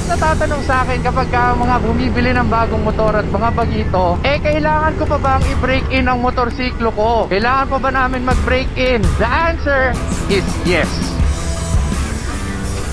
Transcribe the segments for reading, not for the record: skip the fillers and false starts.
natatanong sa akin kapag mga bumibili ng bagong motor at mga bagito, kailangan ko pa bang i-break in ang motorsiklo ko? Kailangan pa ba namin mag-break in? The answer is yes.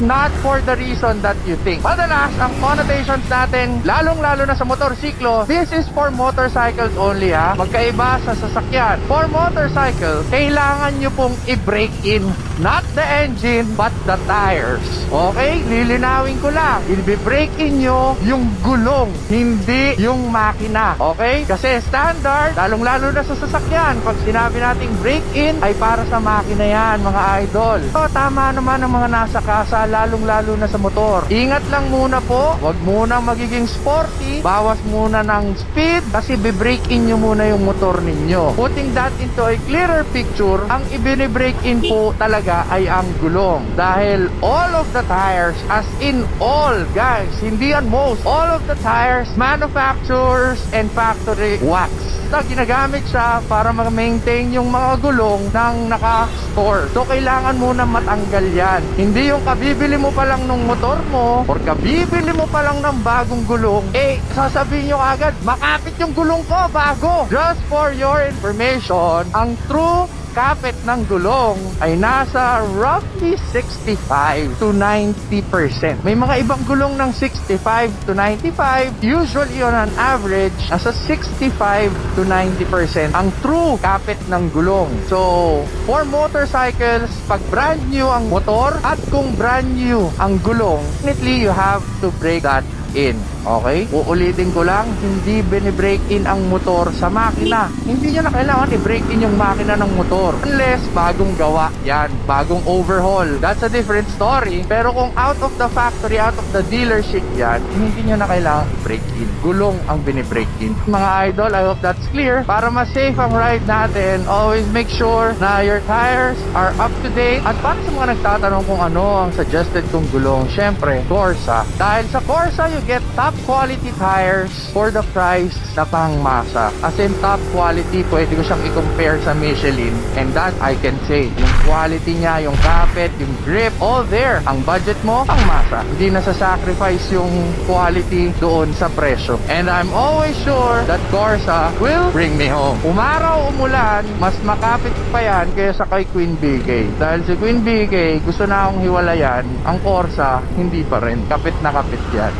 Not for the reason that you think. Madalas, ang connotations natin, lalong-lalo na sa motorsiklo, this is for motorcycles only ha. Magkaiba sa sasakyan. For motorcycle, kailangan nyo pong i-break in. Not the engine, but the tires. Okay? Lilinawin ko lang. I-break in nyo yung gulong, hindi yung makina. Okay? Kasi standard, lalong-lalo na sa sasakyan, pag sinabi nating break in, ay para sa makina yan, mga idol. So, tama naman ang mga nasa kasa, lalong-lalo na sa motor. Ingat lang muna po, wag muna magiging sporty, bawas muna ng speed, kasi be-break in nyo muna yung motor ninyo. Putting that into a clearer picture, ang ibini-break in po talaga ay ang gulong. Dahil all of the tires, as in all, guys, hindi yan most, all of the tires, manufacturers and factory wax. Ginagamit siya para ma-maintain yung mga gulong ng naka-store. So, kailangan muna matanggal yan. Hindi yung kabibili mo pa lang ng motor mo or kabibili mo pa lang ng bagong gulong, sasabihin nyo agad, makapit yung gulong ko bago. Just for your information, ang true kapit ng gulong ay nasa roughly 65 to 90%. May mga ibang gulong ng 65 to 95. Usually on an average, nasa 65 to 90% ang true kapit ng gulong. So, for motorcycles, pag brand new ang motor at kung brand new ang gulong, definitely you have to break that in. Okay? Uulitin ko lang, hindi binibreak in ang motor sa makina. Hindi nyo na kailangan i-break in yung makina ng motor. Unless bagong gawa yan, bagong overhaul. That's a different story. Pero kung out of the factory, out of the dealership yan, hindi nyo na kailangan i-break in. Gulong ang binibreak in. Mga idol, I hope that's clear. Para mas safe ang ride natin, always make sure na your tires are up to date. At para sa mga nagtatanong kung ano ang suggested kong gulong, syempre, Corsa. Dahil sa Corsa, you get top quality tires for the price na pangmasa. As in top quality, pwede ko siyang i-compare sa Michelin, and that I can say. Yung quality niya, yung kapit, yung grip, all there. Ang budget mo, pangmasa. Hindi nasa-sacrifice yung quality doon sa presyo. And I'm always sure that Corsa will bring me home. Umaraw, umulan, mas makapit pa yan kaysa kay Queen BK. Dahil si Queen BK, gusto na akong hiwalayan. Ang Corsa, hindi pa rin. Kapit na kapit yan.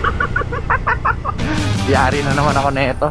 Yari na naman ako neto.